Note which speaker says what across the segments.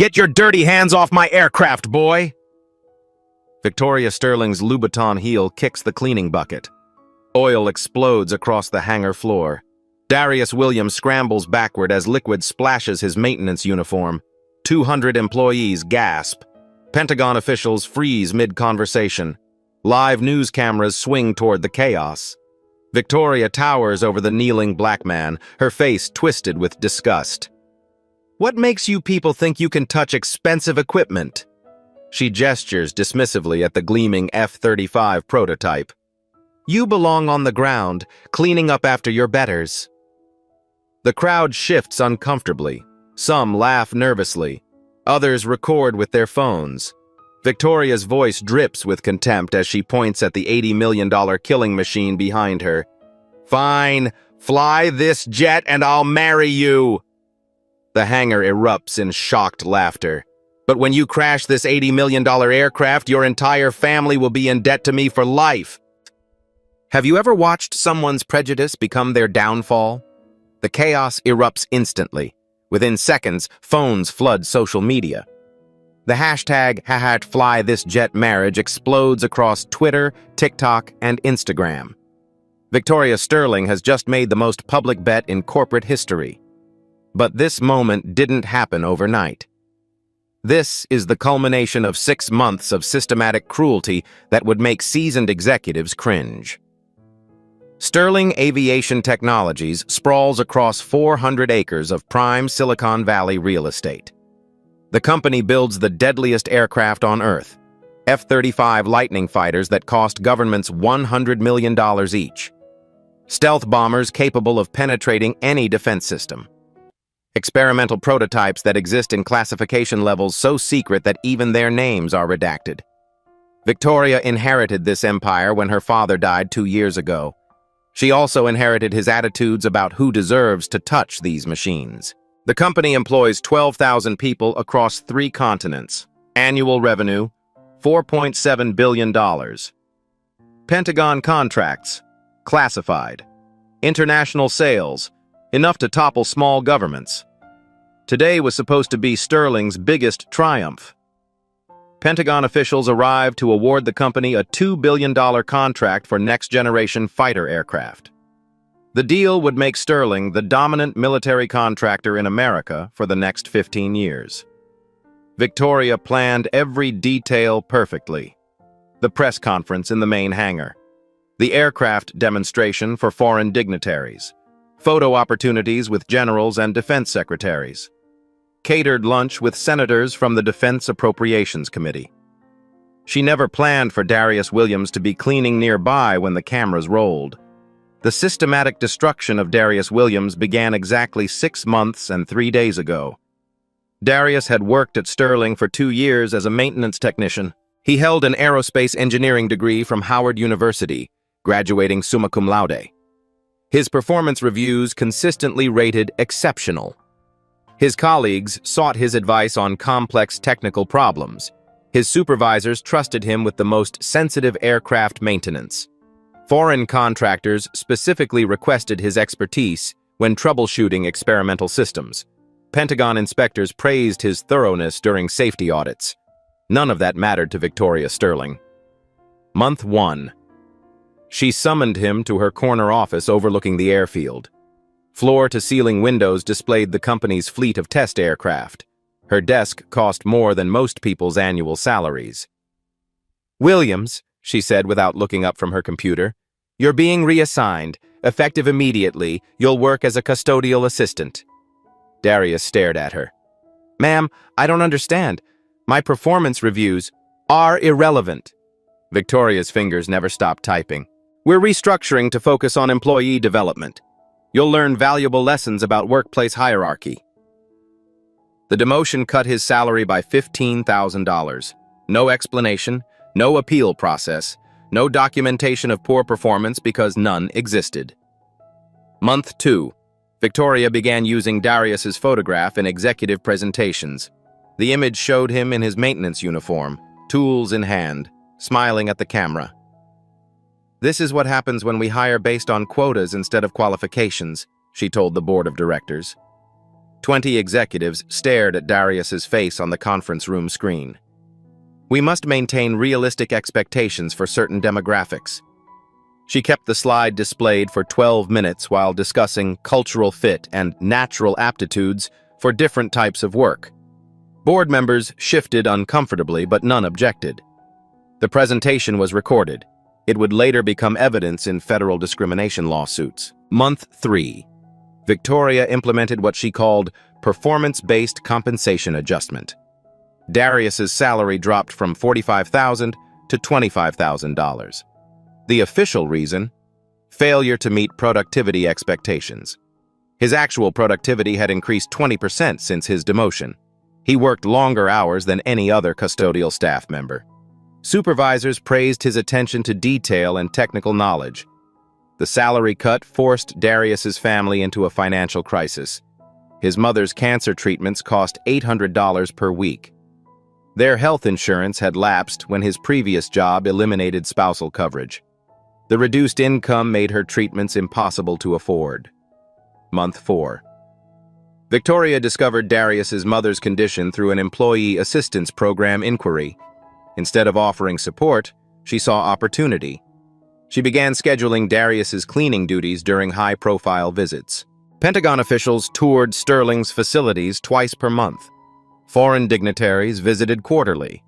Speaker 1: Get your dirty hands off my aircraft, boy! Victoria Sterling's Louboutin heel kicks the cleaning bucket. Oil explodes across the hangar floor. Darius Williams scrambles backward as liquid splashes his maintenance uniform. 200 employees gasp. Pentagon officials freeze mid-conversation. Live news cameras swing toward the chaos. Victoria towers over the kneeling black man, her face twisted with disgust. What makes you people think you can touch expensive equipment? She gestures dismissively at the gleaming F-35 prototype. You belong on the ground, cleaning up after your betters. The crowd shifts uncomfortably. Some laugh nervously. Others record with their phones. Victoria's voice drips with contempt as she points at the $80 million killing machine behind her. Fine, fly this jet and I'll marry you. The hangar erupts in shocked laughter. But when you crash this $80 million aircraft, your entire family will be in debt to me for life. Have you ever watched someone's prejudice become their downfall? The chaos erupts instantly. Within seconds, phones flood social media. The hashtag #FlyThisJetMarriage explodes across Twitter, TikTok, and Instagram. Victoria Sterling has just made the most public bet in corporate history. But this moment didn't happen overnight. This is the culmination of 6 months of systematic cruelty that would make seasoned executives cringe. Sterling Aviation Technologies sprawls across 400 acres of prime Silicon Valley real estate. The company builds the deadliest aircraft on Earth, F-35 Lightning fighters that cost governments $100 million each. Stealth bombers capable of penetrating any defense system. Experimental prototypes that exist in classification levels so secret that even their names are redacted. Victoria inherited this empire when her father died 2 years ago. She also inherited his attitudes about who deserves to touch these machines. The company employs 12,000 people across 3 continents. Annual revenue, $4.7 billion. Pentagon contracts, classified. International sales, enough to topple small governments. Today was supposed to be Sterling's biggest triumph. Pentagon officials arrived to award the company a $2 billion contract for next-generation fighter aircraft. The deal would make Sterling the dominant military contractor in America for the next 15 years. Victoria planned every detail perfectly. The press conference in the main hangar. The aircraft demonstration for foreign dignitaries. Photo opportunities with generals and defense secretaries. Catered lunch with senators from the Defense Appropriations Committee. She never planned for Darius Williams to be cleaning nearby when the cameras rolled. The systematic destruction of Darius Williams began exactly 6 months and 3 days ago. Darius had worked at Sterling for 2 years as a maintenance technician. He held an aerospace engineering degree from Howard University, graduating summa cum laude. His performance reviews consistently rated exceptional. His colleagues sought his advice on complex technical problems. His supervisors trusted him with the most sensitive aircraft maintenance. Foreign contractors specifically requested his expertise when troubleshooting experimental systems. Pentagon inspectors praised his thoroughness during safety audits. None of that mattered to Victoria Sterling. Month 1. She summoned him to her corner office overlooking the airfield. Floor-to-ceiling windows displayed the company's fleet of test aircraft. Her desk cost more than most people's annual salaries. "Williams," she said without looking up from her computer, "you're being reassigned. Effective immediately, you'll work as a custodial assistant." Darius stared at her. "Ma'am, I don't understand. My performance reviews are irrelevant." Victoria's fingers never stopped typing. "We're restructuring to focus on employee development. You'll learn valuable lessons about workplace hierarchy." The demotion cut his salary by $15,000. No explanation, no appeal process, no documentation of poor performance because none existed. Month 2. Victoria began using Darius's photograph in executive presentations. The image showed him in his maintenance uniform, tools in hand, smiling at the camera. "This is what happens when we hire based on quotas instead of qualifications," she told the board of directors. 20 executives stared at Darius's face on the conference room screen. We must maintain realistic expectations for certain demographics. She kept the slide displayed for 12 minutes while discussing cultural fit and natural aptitudes for different types of work. Board members shifted uncomfortably, but none objected. The presentation was recorded. It would later become evidence in federal discrimination lawsuits. Month 3. Victoria implemented what she called performance-based compensation adjustment. Darius's salary dropped from $45,000 to $25,000. The official reason? Failure to meet productivity expectations. His actual productivity had increased 20% since his demotion. He worked longer hours than any other custodial staff member. Supervisors praised his attention to detail and technical knowledge. The salary cut forced Darius's family into a financial crisis. His mother's cancer treatments cost $800 per week. Their health insurance had lapsed when his previous job eliminated spousal coverage. The reduced income made her treatments impossible to afford. Month 4. Victoria discovered Darius's mother's condition through an employee assistance program inquiry. Instead of offering support, she saw opportunity. She began scheduling Darius's cleaning duties during high-profile visits. Pentagon officials toured Sterling's facilities twice per month. Foreign dignitaries visited quarterly.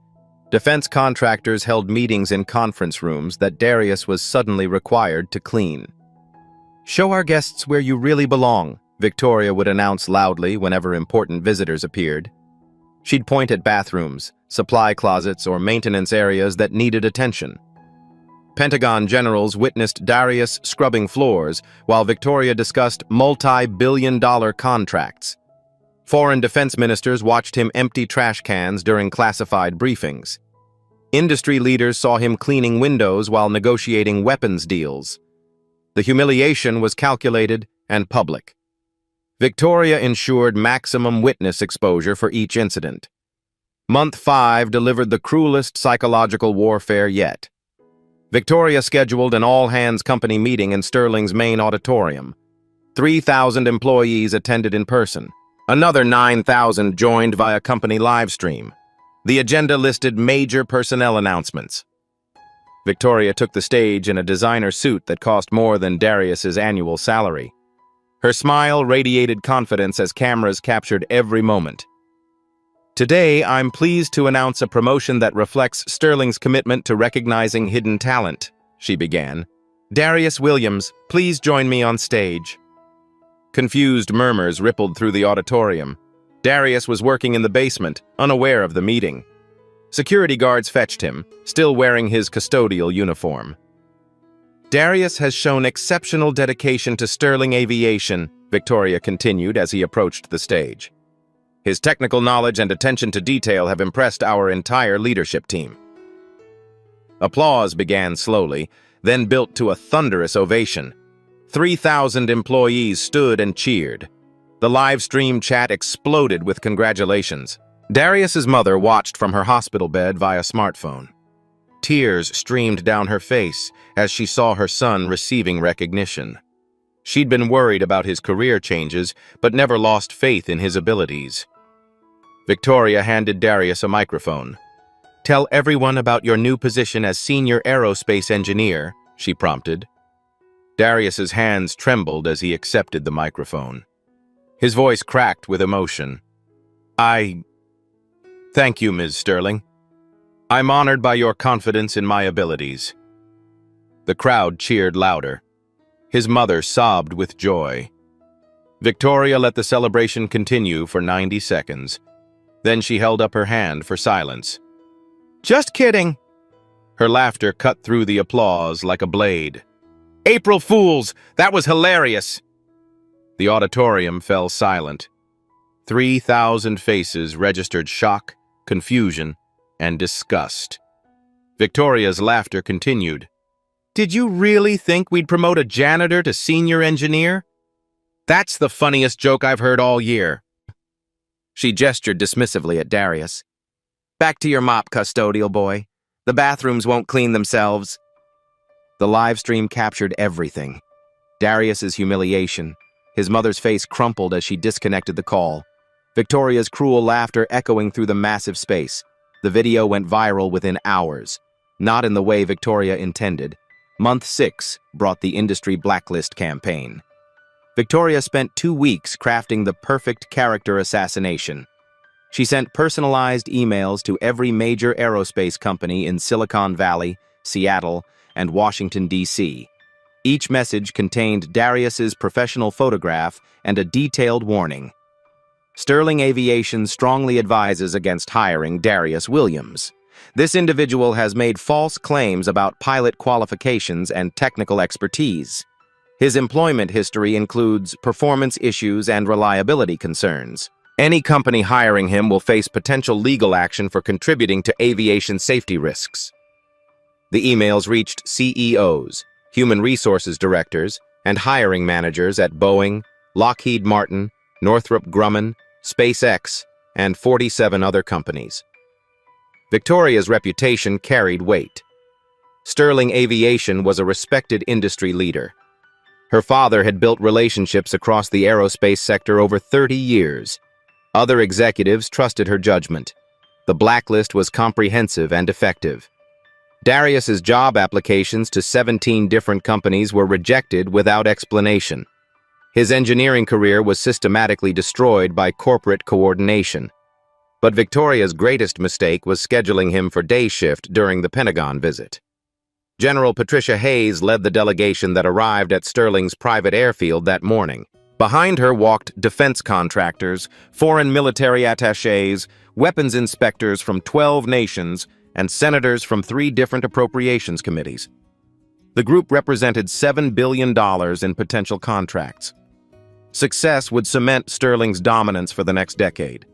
Speaker 1: Defense contractors held meetings in conference rooms that Darius was suddenly required to clean. "Show our guests where you really belong," Victoria would announce loudly whenever important visitors appeared. She'd point at bathrooms, supply closets, or maintenance areas that needed attention. Pentagon generals witnessed Darius scrubbing floors while Victoria discussed multi-billion-dollar contracts. Foreign defense ministers watched him empty trash cans during classified briefings. Industry leaders saw him cleaning windows while negotiating weapons deals. The humiliation was calculated and public. Victoria ensured maximum witness exposure for each incident. Month 5 delivered the cruelest psychological warfare yet. Victoria scheduled an all-hands company meeting in Sterling's main auditorium. 3,000 employees attended in person. Another 9,000 joined via company livestream. The agenda listed major personnel announcements. Victoria took the stage in a designer suit that cost more than Darius's annual salary. Her smile radiated confidence as cameras captured every moment. "Today, I'm pleased to announce a promotion that reflects Sterling's commitment to recognizing hidden talent," she began. "Darius Williams, please join me on stage." Confused murmurs rippled through the auditorium. Darius was working in the basement, unaware of the meeting. Security guards fetched him, still wearing his custodial uniform. "Darius has shown exceptional dedication to Sterling Aviation," Victoria continued as he approached the stage. "His technical knowledge and attention to detail have impressed our entire leadership team." Applause began slowly, then built to a thunderous ovation. 3,000 employees stood and cheered. The live stream chat exploded with congratulations. Darius's mother watched from her hospital bed via smartphone. Tears streamed down her face as she saw her son receiving recognition. She'd been worried about his career changes, but never lost faith in his abilities. Victoria handed Darius a microphone. "Tell everyone about your new position as senior aerospace engineer," she prompted. Darius's hands trembled as he accepted the microphone. His voice cracked with emotion. Thank you, Ms. Sterling. I'm honored by your confidence in my abilities." The crowd cheered louder. His mother sobbed with joy. Victoria let the celebration continue for 90 seconds. Then she held up her hand for silence. "Just kidding!" Her laughter cut through the applause like a blade. "April Fools! That was hilarious!" The auditorium fell silent. 3,000 faces registered shock, confusion, and disgust. Victoria's laughter continued. "Did you really think we'd promote a janitor to senior engineer? That's the funniest joke I've heard all year." She gestured dismissively at Darius. "Back to your mop, custodial boy. The bathrooms won't clean themselves." The live stream captured everything. Darius's humiliation, His mother's face crumpled as she disconnected the call. Victoria's cruel laughter echoing through the massive space. The video went viral within hours. Not in the way Victoria intended. Month 6 brought the industry blacklist campaign. Victoria spent 2 weeks crafting the perfect character assassination. She sent personalized emails to every major aerospace company in Silicon Valley, Seattle, and Washington, D.C. Each message contained Darius's professional photograph and a detailed warning. Sterling Aviation strongly advises against hiring Darius Williams. This individual has made false claims about pilot qualifications and technical expertise. His employment history includes performance issues and reliability concerns. Any company hiring him will face potential legal action for contributing to aviation safety risks. The emails reached CEOs, human resources directors, and hiring managers at Boeing, Lockheed Martin, Northrop Grumman, SpaceX, and 47 other companies. Victoria's reputation carried weight. Sterling Aviation was a respected industry leader. Her father had built relationships across the aerospace sector over 30 years. Other executives trusted her judgment. The blacklist was comprehensive and effective. Darius's job applications to 17 different companies were rejected without explanation. His engineering career was systematically destroyed by corporate coordination. But Victoria's greatest mistake was scheduling him for day shift during the Pentagon visit. General Patricia Hayes led the delegation that arrived at Sterling's private airfield that morning. Behind her walked defense contractors, foreign military attachés, weapons inspectors from 12 nations, and senators from 3 different appropriations committees. The group represented $7 billion in potential contracts. Success would cement Sterling's dominance for the next decade.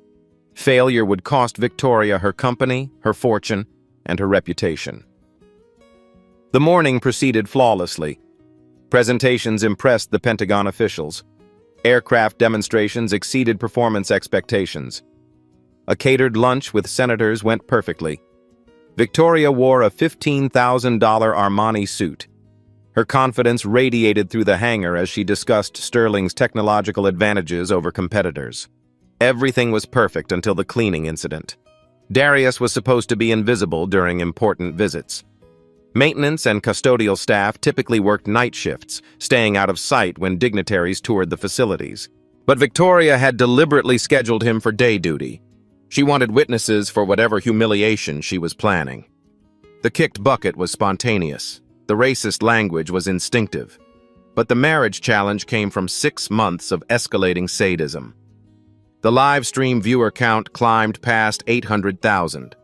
Speaker 1: Failure would cost Victoria her company, her fortune, and her reputation. The morning proceeded flawlessly. Presentations impressed the Pentagon officials. Aircraft demonstrations exceeded performance expectations. A catered lunch with senators went perfectly. Victoria wore a $15,000 Armani suit. Her confidence radiated through the hangar as she discussed Sterling's technological advantages over competitors. Everything was perfect until the cleaning incident. Darius was supposed to be invisible during important visits. Maintenance and custodial staff typically worked night shifts, staying out of sight when dignitaries toured the facilities. But Victoria had deliberately scheduled him for day duty. She wanted witnesses for whatever humiliation she was planning. The kicked bucket was spontaneous. The racist language was instinctive. But the marriage challenge came from 6 months of escalating sadism. The live stream viewer count climbed past 800,000.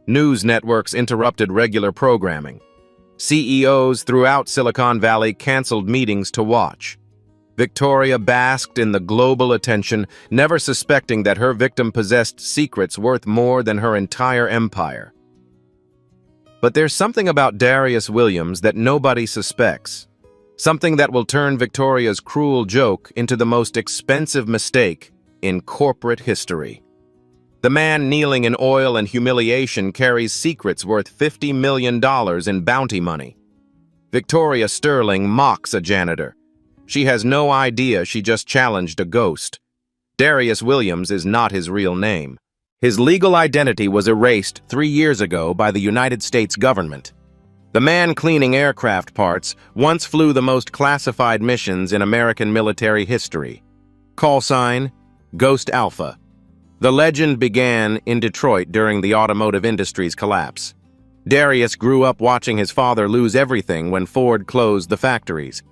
Speaker 1: News networks interrupted regular programming. CEOs throughout Silicon Valley canceled meetings to watch. Victoria basked in the global attention, never suspecting that her victim possessed secrets worth more than her entire empire. But there's something about Darius Williams that nobody suspects. Something that will turn Victoria's cruel joke into the most expensive mistake in corporate history. The man kneeling in oil and humiliation carries secrets worth $50 million in bounty money. Victoria Sterling mocks a janitor. She has no idea she just challenged a ghost. Darius Williams is not his real name. His legal identity was erased 3 years ago by the United States government. The man cleaning aircraft parts once flew the most classified missions in American military history. Call sign, Ghost Alpha. The legend began in Detroit during the automotive industry's collapse. Darius grew up watching his father lose everything when Ford closed the factories.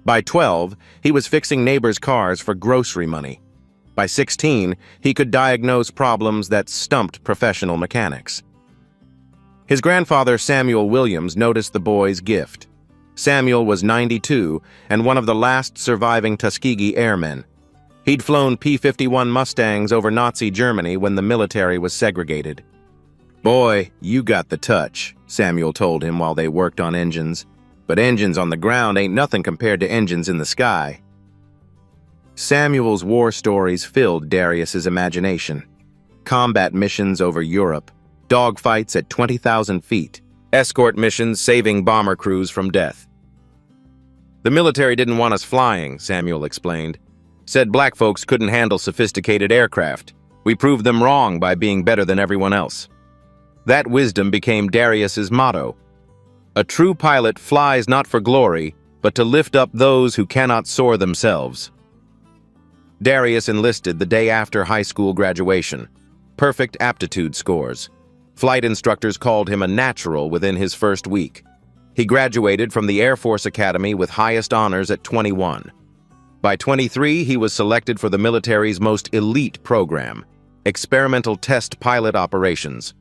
Speaker 1: By 12, he was fixing neighbors' cars for grocery money. By 16, he could diagnose problems that stumped professional mechanics. His grandfather, Samuel Williams, noticed the boy's gift. Samuel was 92 and one of the last surviving Tuskegee Airmen. He'd flown P-51 Mustangs over Nazi Germany when the military was segregated. "Boy, you got the touch," Samuel told him while they worked on engines. "But engines on the ground ain't nothing compared to engines in the sky." Samuel's war stories filled Darius's imagination. Combat missions over Europe, dogfights at 20,000 feet, escort missions saving bomber crews from death. "The military didn't want us flying," Samuel explained. Said black folks couldn't handle sophisticated aircraft. We proved them wrong by being better than everyone else. That wisdom became Darius's motto. A true pilot flies not for glory, but to lift up those who cannot soar themselves. Darius enlisted the day after high school graduation. Perfect aptitude scores. Flight instructors called him a natural within his first week. He graduated from the Air Force Academy with highest honors at 21. By 23, he was selected for the military's most elite program, Experimental Test Pilot Operations.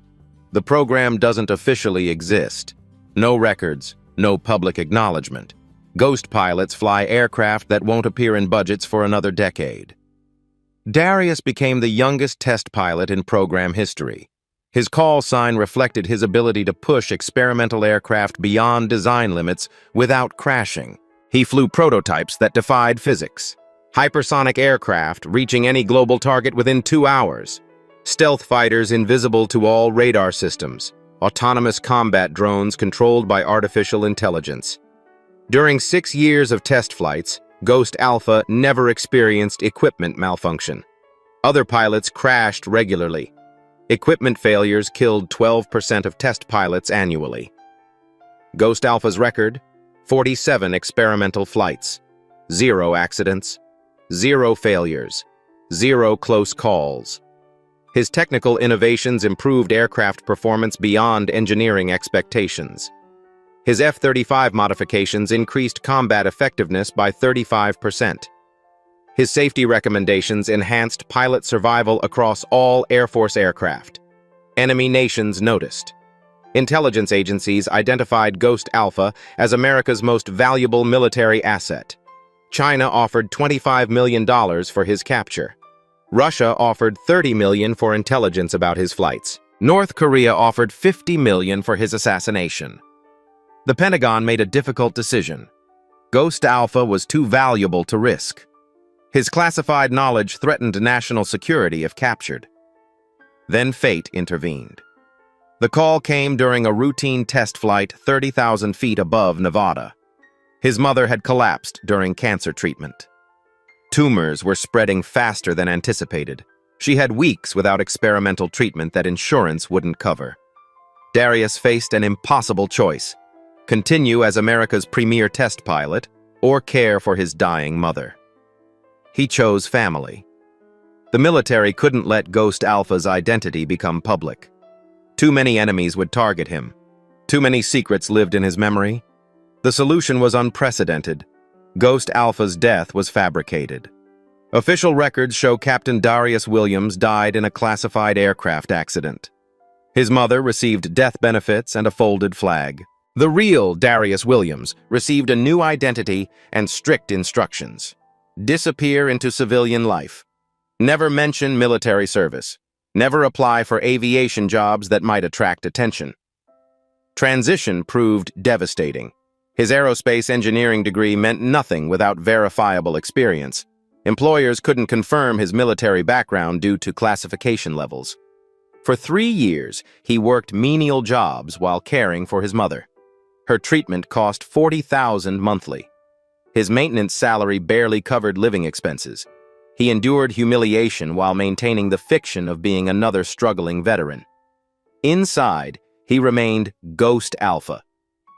Speaker 1: The program doesn't officially exist. No records, no public acknowledgement. Ghost pilots fly aircraft that won't appear in budgets for another decade. Darius became the youngest test pilot in program history. His call sign reflected his ability to push experimental aircraft beyond design limits without crashing. He flew prototypes that defied physics. Hypersonic aircraft reaching any global target within 2 hours. Stealth fighters invisible to all radar systems. Autonomous combat drones controlled by artificial intelligence. During 6 years of test flights, Ghost Alpha never experienced equipment malfunction. Other pilots crashed regularly. Equipment failures killed 12% of test pilots annually. Ghost Alpha's record: 47 experimental flights, 0 accidents, 0 failures, 0 close calls. His technical innovations improved aircraft performance beyond engineering expectations. His F-35 modifications increased combat effectiveness by 35%. His safety recommendations enhanced pilot survival across all Air Force aircraft. Enemy nations noticed. Intelligence agencies identified Ghost Alpha as America's most valuable military asset. China offered $25 million for his capture. Russia offered $30 million for intelligence about his flights. North Korea offered $50 million for his assassination. The Pentagon made a difficult decision. Ghost Alpha was too valuable to risk. His classified knowledge threatened national security if captured. Then fate intervened. The call came during a routine test flight 30,000 feet above Nevada. His mother had collapsed during cancer treatment. Tumors were spreading faster than anticipated. She had weeks without experimental treatment that insurance wouldn't cover. Darius faced an impossible choice: continue as America's premier test pilot or care for his dying mother. He chose family. The military couldn't let Ghost Alpha's identity become public. Too many enemies would target him. Too many secrets lived in his memory. The solution was unprecedented. Ghost Alpha's death was fabricated. Official records show Captain Darius Williams died in a classified aircraft accident. His mother received death benefits and a folded flag. The real Darius Williams received a new identity and strict instructions. Disappear into civilian life. Never mention military service. Never apply for aviation jobs that might attract attention. Transition proved devastating. His aerospace engineering degree meant nothing without verifiable experience. Employers couldn't confirm his military background due to classification levels. For 3 years, he worked menial jobs while caring for his mother. Her treatment cost $40,000 monthly. His maintenance salary barely covered living expenses. He endured humiliation while maintaining the fiction of being another struggling veteran. Inside, he remained Ghost Alpha,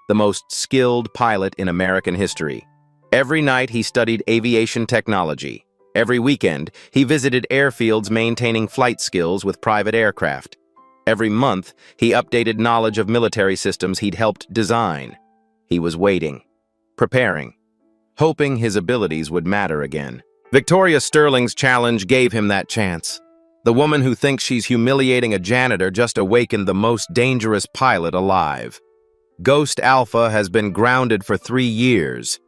Speaker 1: the most skilled pilot in American history. Every night he studied aviation technology. Every weekend, he visited airfields maintaining flight skills with private aircraft. Every month, he updated knowledge of military systems he'd helped design. He was waiting, preparing, hoping his abilities would matter again. Victoria Sterling's challenge gave him that chance. The woman who thinks she's humiliating a janitor just awakened the most dangerous pilot alive. Ghost Alpha has been grounded for 3 years.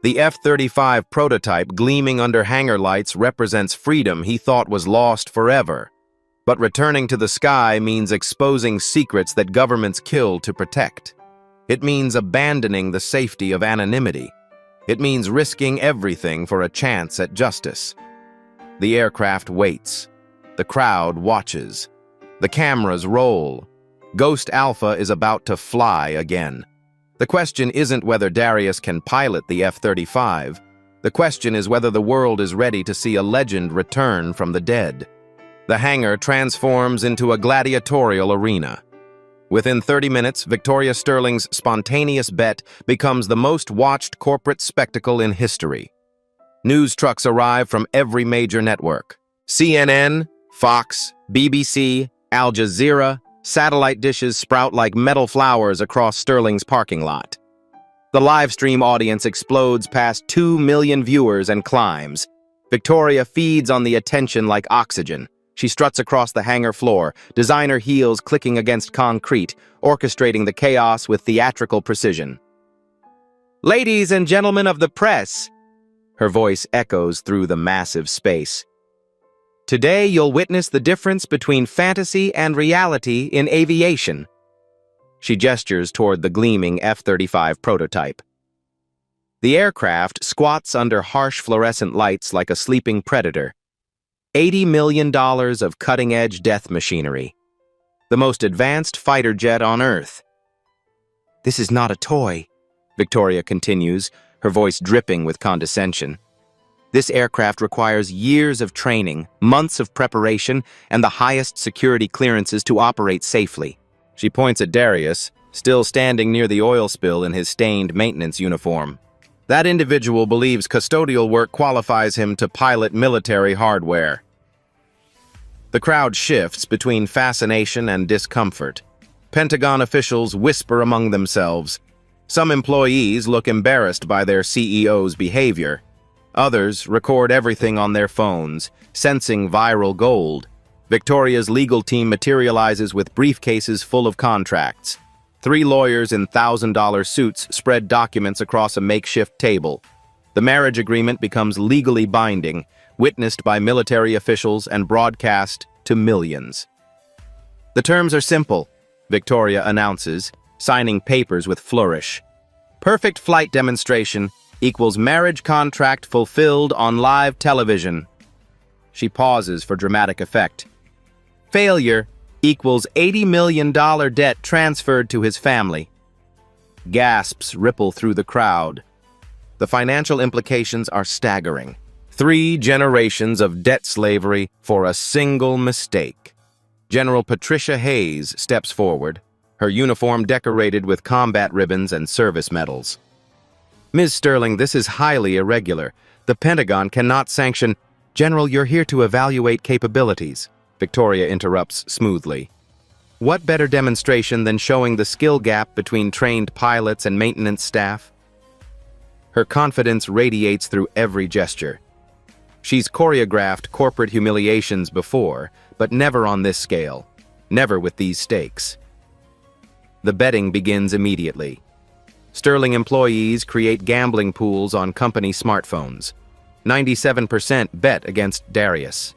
Speaker 1: The F-35 prototype gleaming under hangar lights represents freedom he thought was lost forever. But returning to the sky means exposing secrets that governments kill to protect. It means abandoning the safety of anonymity. It means risking everything for a chance at justice. The aircraft waits. The crowd watches. The cameras roll. Ghost Alpha is about to fly again. The question isn't whether Darius can pilot the F-35. The question is whether the world is ready to see a legend return from the dead. The hangar transforms into a gladiatorial arena. Within 30 minutes, Victoria Sterling's spontaneous bet becomes the most watched corporate spectacle in history. News trucks arrive from every major network. CNN, Fox, BBC, Al Jazeera, satellite dishes sprout like metal flowers across Sterling's parking lot. The live stream audience explodes past 2 million viewers and climbs. Victoria feeds on the attention like oxygen. She struts across the hangar floor, designer heels clicking against concrete, orchestrating the chaos with theatrical precision. "Ladies and gentlemen of the press," her voice echoes through the massive space. "Today you'll witness the difference between fantasy and reality in aviation." She gestures toward the gleaming F-35 prototype. The aircraft squats under harsh fluorescent lights like a sleeping predator. $80 million of cutting-edge death machinery. The most advanced fighter jet on Earth. "This is not a toy," Victoria continues, her voice dripping with condescension. "This aircraft requires years of training, months of preparation, and the highest security clearances to operate safely." She points at Darius, still standing near the oil spill in his stained maintenance uniform. That individual believes custodial work qualifies him to pilot military hardware. The crowd shifts between fascination and discomfort. Pentagon officials whisper among themselves. Some employees look embarrassed by their CEO's behavior. Others record everything on their phones, sensing viral gold. Victoria's legal team materializes with briefcases full of contracts. 3 lawyers in $1,000 suits spread documents across a makeshift table. The marriage agreement becomes legally binding, witnessed by military officials and broadcast to millions. "The terms are simple," Victoria announces, signing papers with flourish. "Perfect flight demonstration equals marriage contract fulfilled on live television." She pauses for dramatic effect. "Failure equals $80 million debt transferred to his family." Gasps ripple through the crowd. The financial implications are staggering. 3 generations of debt slavery for a single mistake. General Patricia Hayes steps forward, her uniform decorated with combat ribbons and service medals. "Ms. Sterling, this is highly irregular. The Pentagon cannot sanction—" "General, you're here to evaluate capabilities," Victoria interrupts smoothly. "What better demonstration than showing the skill gap between trained pilots and maintenance staff?" Her confidence radiates through every gesture. She's choreographed corporate humiliations before, but never on this scale, never with these stakes. The betting begins immediately. Sterling employees create gambling pools on company smartphones. 97% bet against Darius.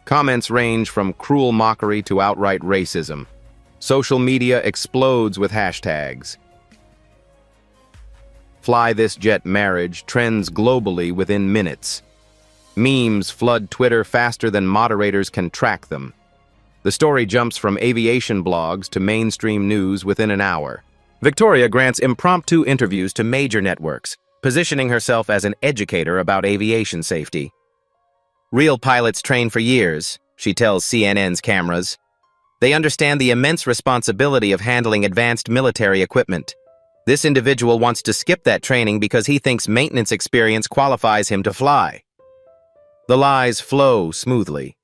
Speaker 1: Comments range from cruel mockery to outright racism. Social media explodes with hashtags. "Fly this jet marriage" trends globally within minutes. Memes flood Twitter faster than moderators can track them. The story jumps from aviation blogs to mainstream news within an hour. Victoria grants impromptu interviews to major networks, positioning herself as an educator about aviation safety. "Real pilots train for years," she tells CNN's cameras. "They understand the immense responsibility of handling advanced military equipment. This individual wants to skip that training because he thinks maintenance experience qualifies him to fly." The lies flow smoothly.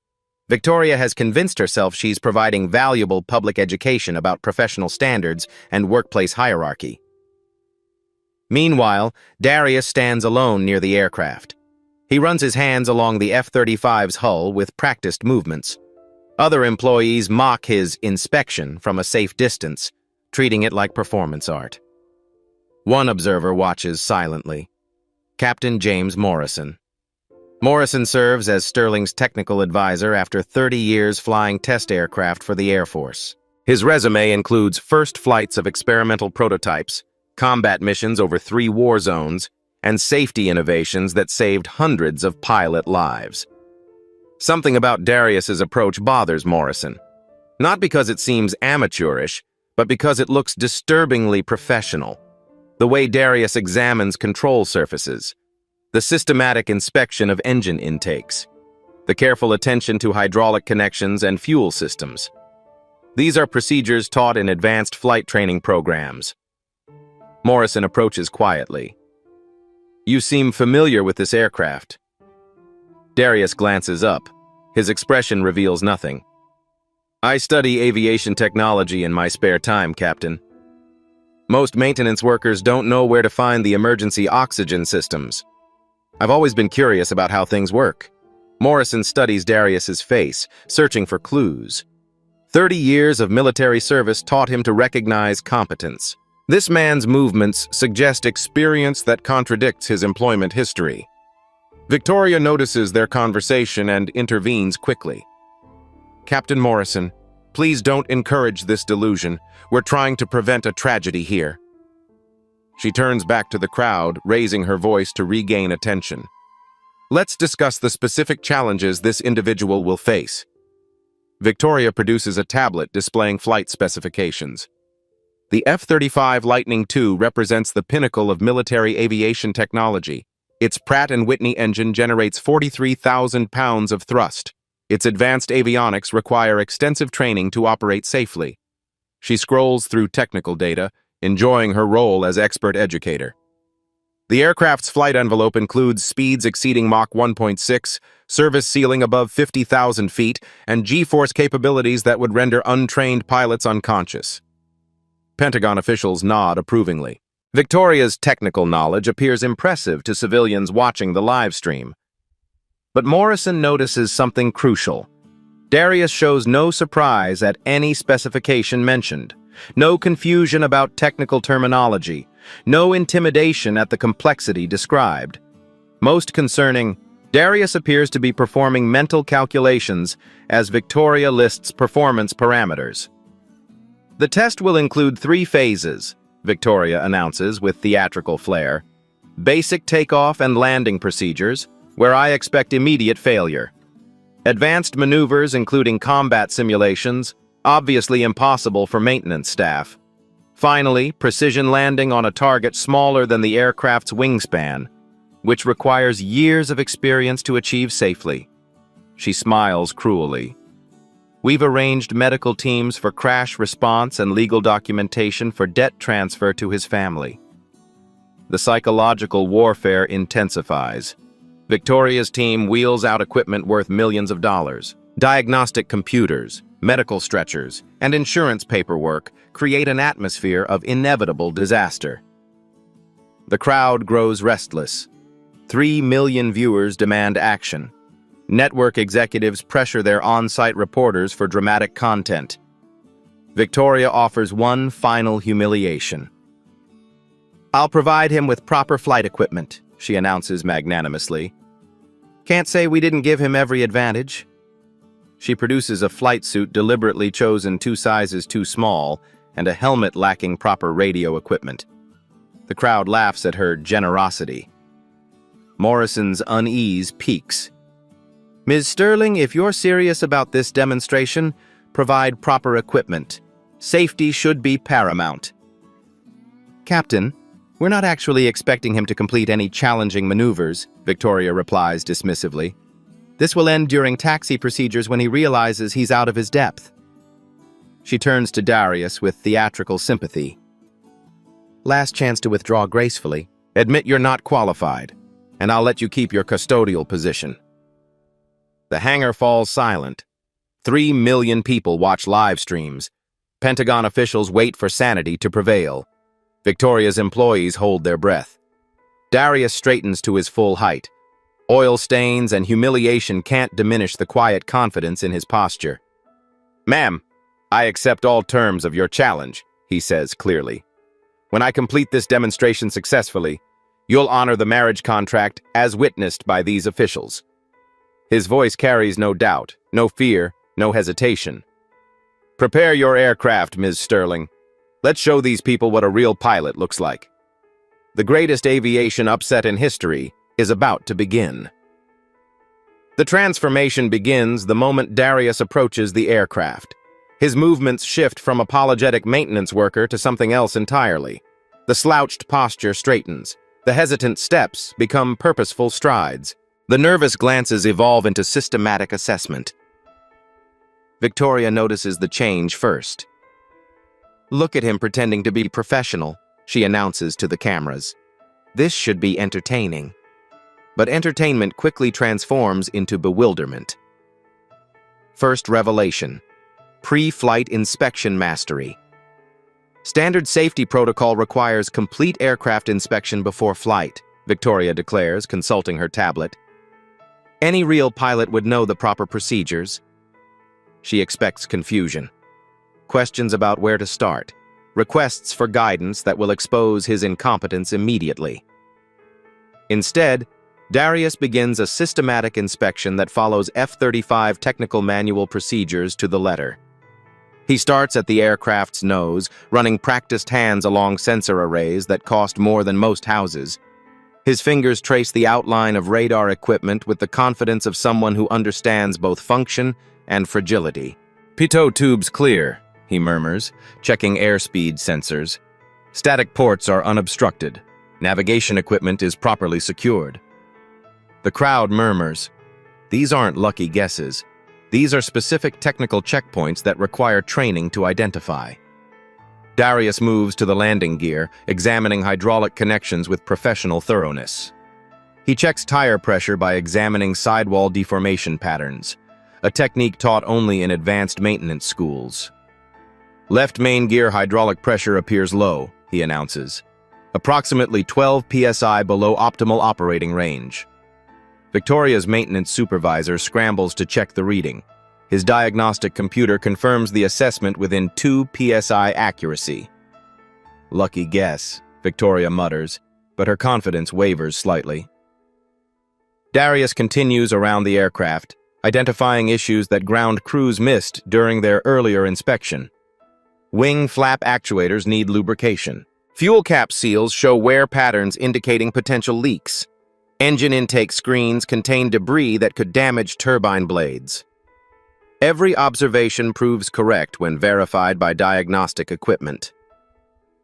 Speaker 1: Victoria has convinced herself she's providing valuable public education about professional standards and workplace hierarchy. Meanwhile, Darius stands alone near the aircraft. He runs his hands along the F-35's hull with practiced movements. Other employees mock his inspection from a safe distance, treating it like performance art. One observer watches silently. Captain James Morrison. Morrison serves as Sterling's technical advisor after 30 years flying test aircraft for the Air Force. His resume includes first flights of experimental prototypes, combat missions over 3 war zones, and safety innovations that saved hundreds of pilot lives. Something about Darius's approach bothers Morrison. Not because it seems amateurish, but because it looks disturbingly professional. The way Darius examines control surfaces, The systematic inspection of engine intakes, the careful attention to hydraulic connections and fuel systems. These are procedures taught in advanced flight training programs. Morrison approaches quietly. "You seem familiar with this aircraft." Darius glances up. His expression reveals nothing. "I study aviation technology in my spare time, Captain. Most maintenance workers don't know where to find the emergency oxygen systems. I've always been curious about how things work." Morrison studies Darius's face, searching for clues. 30 years of military service taught him to recognize competence. This man's movements suggest experience that contradicts his employment history. Victoria notices their conversation and intervenes quickly. "Captain Morrison, please don't encourage this delusion. We're trying to prevent a tragedy here." She turns back to the crowd, raising her voice to regain attention. "Let's discuss the specific challenges this individual will face." Victoria produces a tablet displaying flight specifications. The F-35 Lightning II represents the pinnacle of military aviation technology. Its Pratt & Whitney engine generates 43,000 pounds of thrust. Its advanced avionics require extensive training to operate safely. She scrolls through technical data, enjoying her role as expert educator. The aircraft's flight envelope includes speeds exceeding Mach 1.6, service ceiling above 50,000 feet, and G-force capabilities that would render untrained pilots unconscious. Pentagon officials nod approvingly. Victoria's technical knowledge appears impressive to civilians watching the live stream. But Morrison notices something crucial. Darius shows no surprise at any specification mentioned, no confusion about technical terminology, no intimidation at the complexity described. Most concerning, Darius appears to be performing mental calculations as Victoria lists performance parameters. "The test will include 3 phases, Victoria announces with theatrical flair. "Basic takeoff and landing procedures, where I expect immediate failure. Advanced maneuvers including combat simulations, obviously impossible for maintenance staff. Finally, precision landing on a target smaller than the aircraft's wingspan, which requires years of experience to achieve safely." She smiles cruelly. "We've arranged medical teams for crash response and legal documentation for debt transfer to his family." The psychological warfare intensifies. Victoria's team wheels out equipment worth millions of dollars. Diagnostic computers, medical stretchers, and insurance paperwork create an atmosphere of inevitable disaster. The crowd grows restless. 3 million viewers demand action. Network executives pressure their on-site reporters for dramatic content. Victoria offers one final humiliation. "I'll provide him with proper flight equipment," she announces magnanimously. "Can't say we didn't give him every advantage." She produces a flight suit deliberately chosen 2 sizes too small and a helmet lacking proper radio equipment. The crowd laughs at her generosity. Morrison's unease peaks. "Ms. Sterling, if you're serious about this demonstration, provide proper equipment. Safety should be paramount." "Captain, we're not actually expecting him to complete any challenging maneuvers," Victoria replies dismissively. "This will end during taxi procedures when he realizes he's out of his depth." She turns to Darius with theatrical sympathy. "Last chance to withdraw gracefully. Admit you're not qualified, and I'll let you keep your custodial position." The hangar falls silent. 3 million people watch live streams. Pentagon officials wait for sanity to prevail. Victoria's employees hold their breath. Darius straightens to his full height. Oil stains and humiliation can't diminish the quiet confidence in his posture. "Ma'am, I accept all terms of your challenge," he says clearly. "When I complete this demonstration successfully, you'll honor the marriage contract as witnessed by these officials." His voice carries no doubt, no fear, no hesitation. "Prepare your aircraft, Ms. Sterling. Let's show these people what a real pilot looks like." The greatest aviation upset in history is about to begin. The transformation begins the moment Darius approaches the aircraft. His movements shift from apologetic maintenance worker to something else entirely. The slouched posture straightens. The hesitant steps become purposeful strides. The nervous glances evolve into systematic assessment. Victoria notices the change first. "Look at him pretending to be professional," she announces to the cameras. "This should be entertaining." But entertainment quickly transforms into bewilderment. First revelation: pre-flight inspection mastery. Standard safety protocol requires complete aircraft inspection before flight, Victoria declares, consulting her tablet. Any real pilot would know the proper procedures. She expects confusion. Questions about where to start. Requests for guidance that will expose his incompetence immediately. Instead, Darius begins a systematic inspection that follows F-35 technical manual procedures to the letter. He starts at the aircraft's nose, running practiced hands along sensor arrays that cost more than most houses. His fingers trace the outline of radar equipment with the confidence of someone who understands both function and fragility. "Pitot tube's clear," he murmurs, checking airspeed sensors. "Static ports are unobstructed. Navigation equipment is properly secured." The crowd murmurs. These aren't lucky guesses. These are specific technical checkpoints that require training to identify. Darius moves to the landing gear, examining hydraulic connections with professional thoroughness. He checks tire pressure by examining sidewall deformation patterns, a technique taught only in advanced maintenance schools. "Left main gear hydraulic pressure appears low," he announces, "approximately 12 psi below optimal operating range." Victoria's maintenance supervisor scrambles to check the reading. His diagnostic computer confirms the assessment within 2 psi accuracy. "Lucky guess," Victoria mutters, but her confidence wavers slightly. Darius continues around the aircraft, identifying issues that ground crews missed during their earlier inspection. Wing flap actuators need lubrication. Fuel cap seals show wear patterns indicating potential leaks. Engine intake screens contain debris that could damage turbine blades. Every observation proves correct when verified by diagnostic equipment.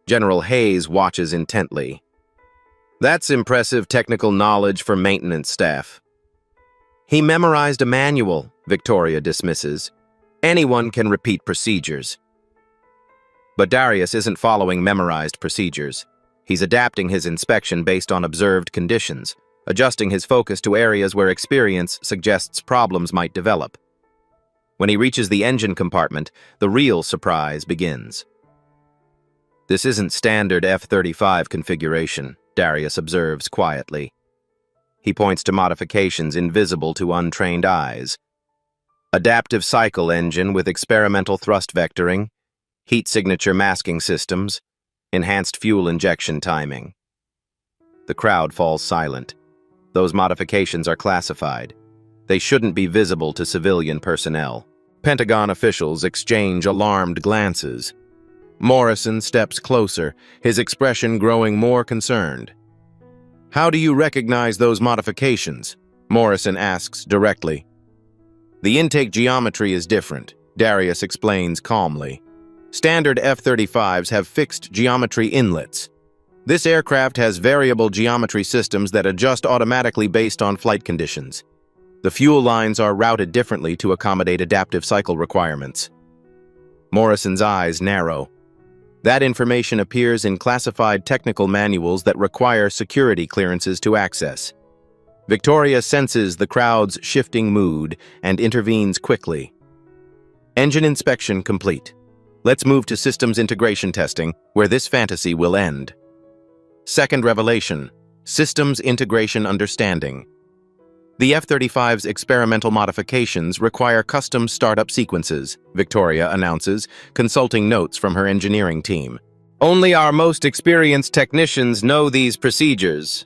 Speaker 1: General Hayes watches intently. "That's impressive technical knowledge for maintenance staff." "He memorized a manual," Victoria dismisses. "Anyone can repeat procedures." But Darius isn't following memorized procedures. He's adapting his inspection based on observed conditions, adjusting his focus to areas where experience suggests problems might develop. When he reaches the engine compartment, the real surprise begins. "This isn't standard F-35 configuration," Darius observes quietly. He points to modifications invisible to untrained eyes. Adaptive cycle engine with experimental thrust vectoring, heat signature masking systems, enhanced fuel injection timing. The crowd falls silent. Those modifications are classified. They shouldn't be visible to civilian personnel. Pentagon officials exchange alarmed glances. Morrison steps closer, his expression growing more concerned. "How do you recognize those modifications?" Morrison asks directly. "The intake geometry is different," Darius explains calmly. "Standard F-35s have fixed geometry inlets. This aircraft has variable geometry systems that adjust automatically based on flight conditions. The fuel lines are routed differently to accommodate adaptive cycle requirements." Morrison's eyes narrow. That information appears in classified technical manuals that require security clearances to access. Victoria senses the crowd's shifting mood and intervenes quickly. "Engine inspection complete. Let's move to systems integration testing, where this fantasy will end." Second revelation: systems integration understanding. The F-35's experimental modifications require custom startup sequences, Victoria announces, consulting notes from her engineering team. "Only our most experienced technicians know these procedures."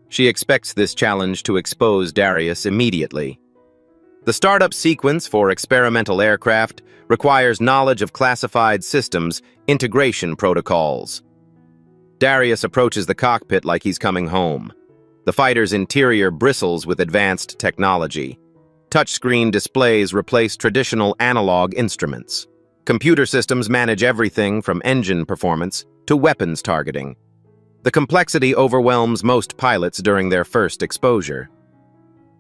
Speaker 1: She expects this challenge to expose Darius immediately. The startup sequence for experimental aircraft requires knowledge of classified systems integration protocols. Darius approaches the cockpit like he's coming home. The fighter's interior bristles with advanced technology. Touchscreen displays replace traditional analog instruments. Computer systems manage everything from engine performance to weapons targeting. The complexity overwhelms most pilots during their first exposure.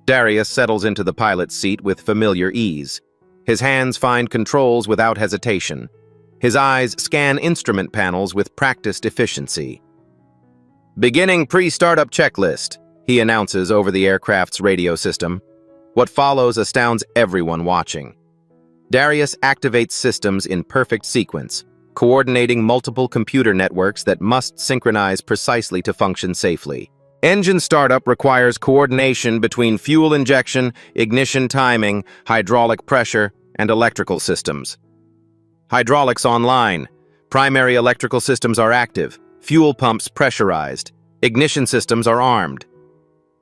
Speaker 1: Darius settles into the pilot's seat with familiar ease. His hands find controls without hesitation. His eyes scan instrument panels with practiced efficiency. "Beginning pre-startup checklist," he announces over the aircraft's radio system. What follows astounds everyone watching. Darius activates systems in perfect sequence, coordinating multiple computer networks that must synchronize precisely to function safely. Engine startup requires coordination between fuel injection, ignition timing, hydraulic pressure, and electrical systems. Hydraulics online. Primary electrical systems are active, fuel pumps pressurized, ignition systems are armed.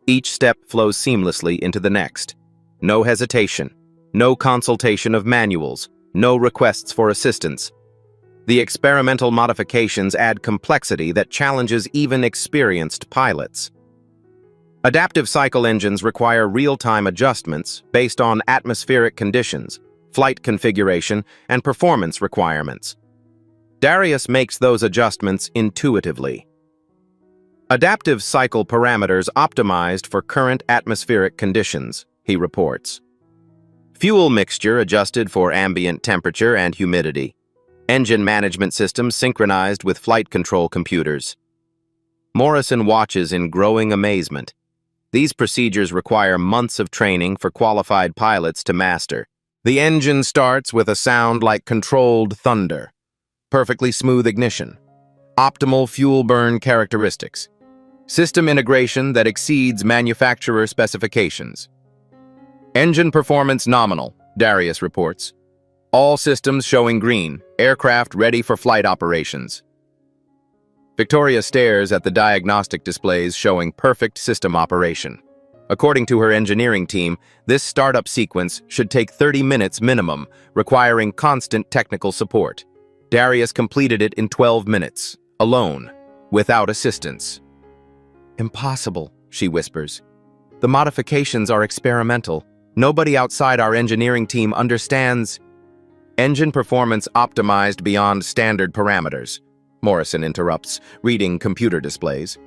Speaker 1: Each step flows seamlessly into the next. No hesitation, no consultation of manuals, no requests for assistance. The experimental modifications add complexity that challenges even experienced pilots. Adaptive cycle engines require real-time adjustments based on atmospheric conditions, flight configuration, and performance requirements. Darius makes those adjustments intuitively. Adaptive cycle parameters optimized for current atmospheric conditions, he reports. Fuel mixture adjusted for ambient temperature and humidity. Engine management systems synchronized with flight control computers. Morrison watches in growing amazement. These procedures require months of training for qualified pilots to master. The engine starts with a sound like controlled thunder. Perfectly smooth ignition. Optimal fuel burn characteristics. System integration that exceeds manufacturer specifications. Engine performance nominal, Darius reports. All systems showing green, aircraft ready for flight operations. Victoria stares at the diagnostic displays showing perfect system operation. According to her engineering team, this startup sequence should take 30 minutes minimum, requiring constant technical support. Darius completed it in 12 minutes, alone, without assistance. "Impossible," she whispers. "The modifications are experimental. Nobody outside our engineering team understands." "Engine performance optimized beyond standard parameters," Morrison interrupts, reading computer displays.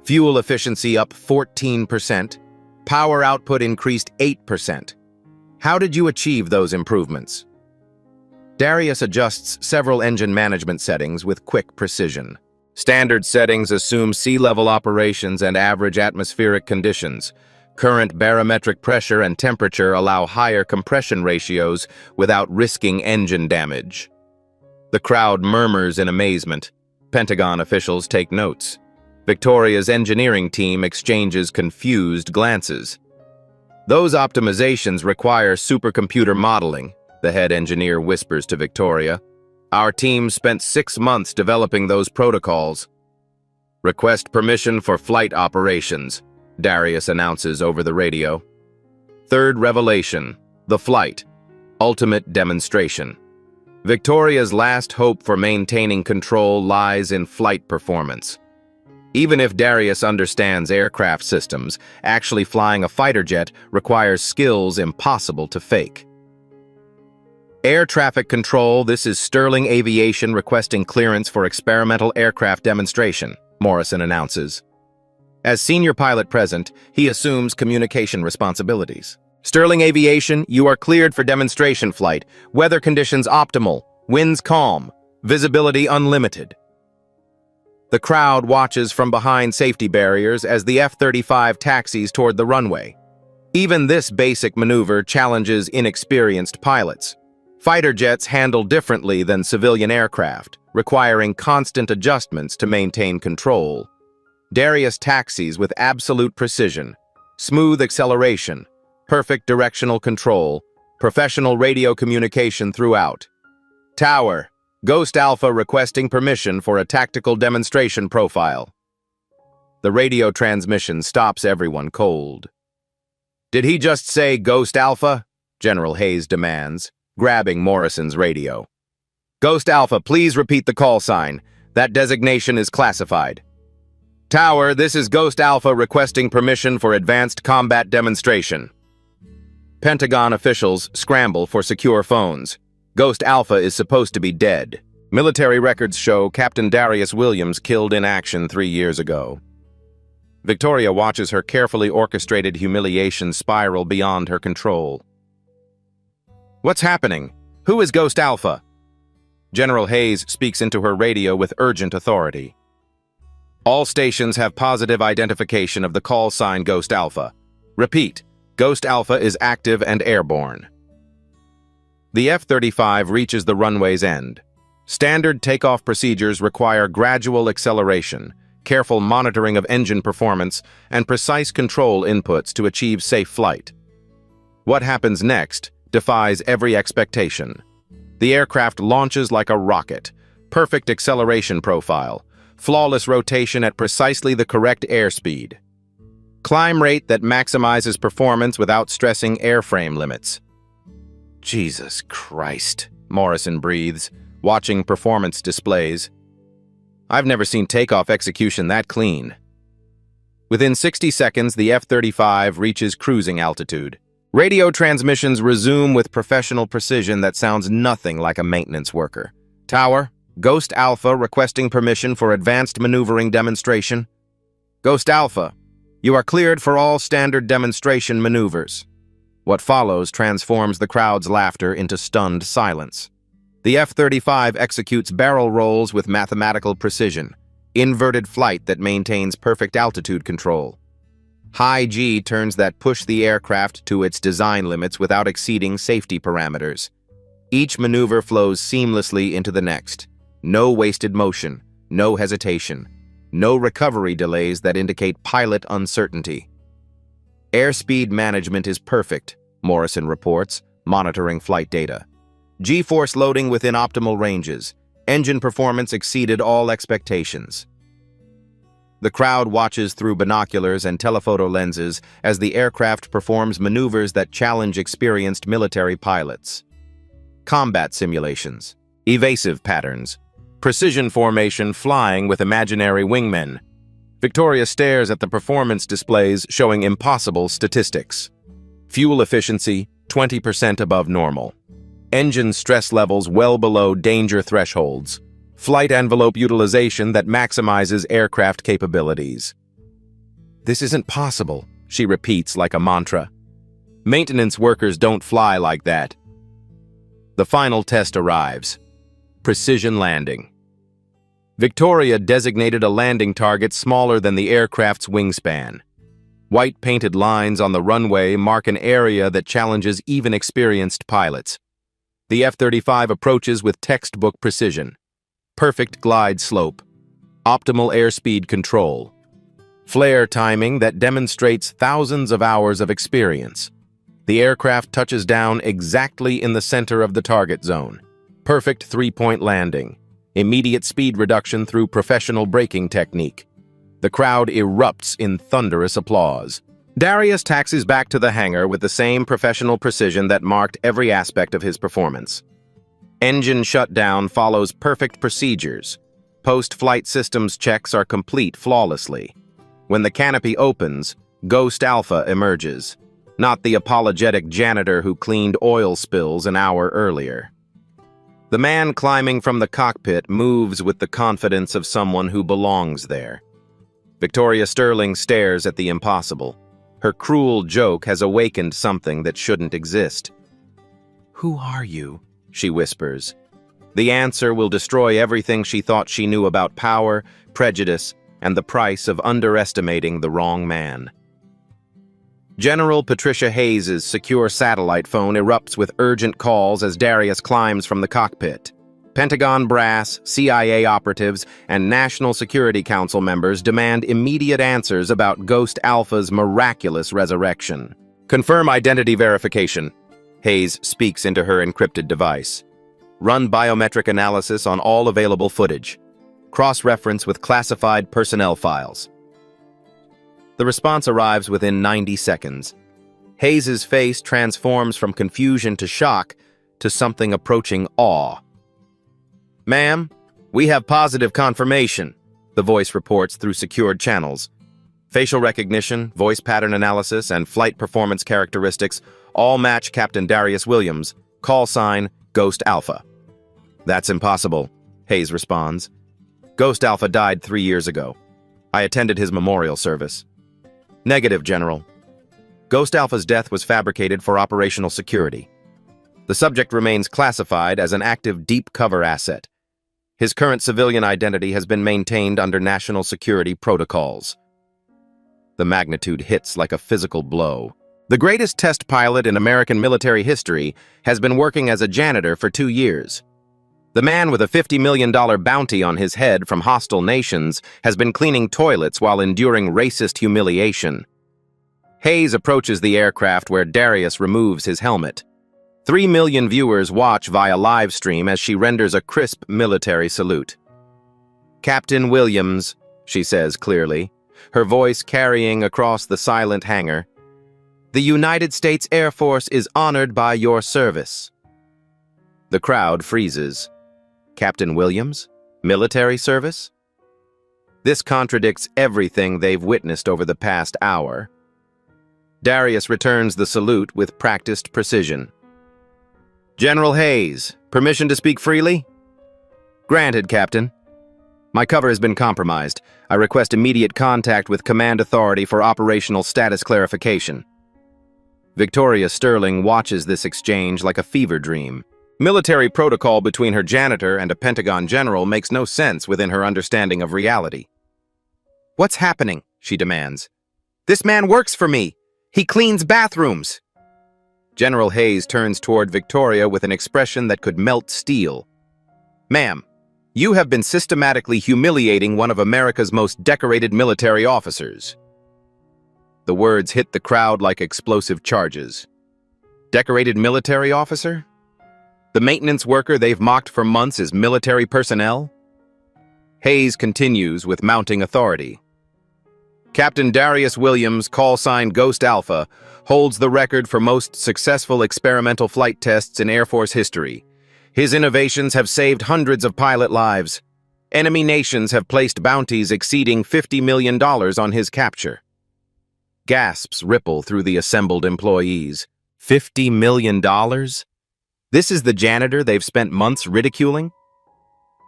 Speaker 1: "Fuel efficiency up 14%. Power output increased 8%. How did you achieve those improvements?" Darius adjusts several engine management settings with quick precision. Standard settings assume sea-level operations and average atmospheric conditions. Current barometric pressure and temperature allow higher compression ratios without risking engine damage. The crowd murmurs in amazement. Pentagon officials take notes. Victoria's engineering team exchanges confused glances. "Those optimizations require supercomputer modeling," the head engineer whispers to Victoria. "Our team spent 6 months developing those protocols." "Request permission for flight operations," Darius announces over the radio. Third revelation, the flight, ultimate demonstration. Victoria's last hope for maintaining control lies in flight performance. Even if Darius understands aircraft systems, actually flying a fighter jet requires skills impossible to fake. "Air traffic control, this is Sterling Aviation requesting clearance for experimental aircraft demonstration," Morrison announces. As senior pilot present, he assumes communication responsibilities. "Sterling Aviation, you are cleared for demonstration flight. Weather conditions optimal. Winds calm. Visibility unlimited." The crowd watches from behind safety barriers as the F-35 taxis toward the runway. Even this basic maneuver challenges inexperienced pilots. Fighter jets handle differently than civilian aircraft, requiring constant adjustments to maintain control. Darius taxis with absolute precision, smooth acceleration, perfect directional control, professional radio communication throughout. "Tower, Ghost Alpha requesting permission for a tactical demonstration profile." The radio transmission stops everyone cold. "Did he just say Ghost Alpha?" General Hayes demands, grabbing Morrison's radio. "Ghost Alpha, please repeat the call sign. That designation is classified." "Tower, this is Ghost Alpha requesting permission for advanced combat demonstration." Pentagon officials scramble for secure phones. Ghost Alpha is supposed to be dead. Military records show Captain Darius Williams killed in action 3 years ago. Victoria watches her carefully orchestrated humiliation spiral beyond her control. What's happening? Who is Ghost Alpha? General Hayes speaks into her radio with urgent authority. All stations have positive identification of the call sign Ghost Alpha. Repeat, Ghost Alpha is active and airborne. The F-35 reaches the runway's end. Standard takeoff procedures require gradual acceleration, careful monitoring of engine performance, and precise control inputs to achieve safe flight. What happens next defies every expectation. The aircraft launches like a rocket, perfect acceleration profile, flawless rotation at precisely the correct airspeed. Climb rate that maximizes performance without stressing airframe limits. Jesus Christ, Morrison breathes, watching performance displays. I've never seen takeoff execution that clean. Within 60 seconds, the F-35 reaches cruising altitude. Radio transmissions resume with professional precision that sounds nothing like a maintenance worker. Tower, Ghost Alpha requesting permission for advanced maneuvering demonstration. Ghost Alpha, you are cleared for all standard demonstration maneuvers. What follows transforms the crowd's laughter into stunned silence. The F-35 executes barrel rolls with mathematical precision, inverted flight that maintains perfect altitude control. High G turns that push the aircraft to its design limits without exceeding safety parameters. Each maneuver flows seamlessly into the next. No wasted motion, no hesitation, no recovery delays that indicate pilot uncertainty. Airspeed management is perfect, Morrison reports, monitoring flight data. G-force loading within optimal ranges. Engine performance exceeded all expectations. The crowd watches through binoculars and telephoto lenses as the aircraft performs maneuvers that challenge experienced military pilots. Combat simulations, evasive patterns, precision formation flying with imaginary wingmen. Victoria stares at the performance displays showing impossible statistics. Fuel efficiency, 20% above normal. Engine stress levels well below danger thresholds. Flight envelope utilization that maximizes aircraft capabilities. This isn't possible, she repeats like a mantra. Maintenance workers don't fly like that. The final test arrives. Precision landing. Victoria designated a landing target smaller than the aircraft's wingspan. White painted lines on the runway mark an area that challenges even experienced pilots. The F-35 approaches with textbook precision. Perfect glide slope. Optimal airspeed control. Flare timing that demonstrates thousands of hours of experience. The aircraft touches down exactly in the center of the target zone. Perfect three-point landing. Immediate speed reduction through professional braking technique. The crowd erupts in thunderous applause. Darius taxis back to the hangar with the same professional precision that marked every aspect of his performance. Engine shutdown follows perfect procedures. Post-flight systems checks are complete flawlessly. When the canopy opens, Ghost Alpha emerges, not the apologetic janitor who cleaned oil spills an hour earlier. The man climbing from the cockpit moves with the confidence of someone who belongs there. Victoria Sterling stares at the impossible. Her cruel joke has awakened something that shouldn't exist. "Who are you?" she whispers. The answer will destroy everything she thought she knew about power, prejudice, and the price of underestimating the wrong man. General Patricia Hayes' secure satellite phone erupts with urgent calls as Darius climbs from the cockpit. Pentagon brass, CIA operatives, and National Security Council members demand immediate answers about Ghost Alpha's miraculous resurrection. Confirm identity verification. Hayes speaks into her encrypted device. Run biometric analysis on all available footage. Cross-reference with classified personnel files. The response arrives within 90 seconds. Hayes' face transforms from confusion to shock to something approaching awe. "Ma'am, we have positive confirmation," the voice reports through secured channels. Facial recognition, voice pattern analysis, and flight performance characteristics all match Captain Darius Williams, call sign Ghost Alpha. "That's impossible," Hayes responds. Ghost Alpha died 3 years ago. I attended his memorial service. Negative, General. Ghost Alpha's death was fabricated for operational security. The subject remains classified as an active deep cover asset. His current civilian identity has been maintained under national security protocols. The magnitude hits like a physical blow. The greatest test pilot in American military history has been working as a janitor for 2 years. The man with a $50 million bounty on his head from hostile nations has been cleaning toilets while enduring racist humiliation. Hayes approaches the aircraft where Darius removes his helmet. 3 million viewers watch via live stream as she renders a crisp military salute. Captain Williams, she says clearly, her voice carrying across the silent hangar. The United States Air Force is honored by your service. The crowd freezes. Captain Williams? Military service? This contradicts everything they've witnessed over the past hour. Darius returns the salute with practiced precision. General Hayes, permission to speak freely? Granted, Captain. My cover has been compromised. I request immediate contact with Command Authority for operational status clarification. Victoria Sterling watches this exchange like a fever dream. Military protocol between her janitor and a Pentagon general makes no sense within her understanding of reality. What's happening? She demands. This man works for me. He cleans bathrooms. General Hayes turns toward Victoria with an expression that could melt steel. Ma'am, you have been systematically humiliating one of America's most decorated military officers. The words hit the crowd like explosive charges. Decorated military officer? The maintenance worker they've mocked for months is military personnel? Hayes continues with mounting authority. Captain Darius Williams, call sign Ghost Alpha, holds the record for most successful experimental flight tests in Air Force history. His innovations have saved hundreds of pilot lives. Enemy nations have placed bounties exceeding $50 million on his capture. Gasps ripple through the assembled employees. $50 million? This is the janitor they've spent months ridiculing?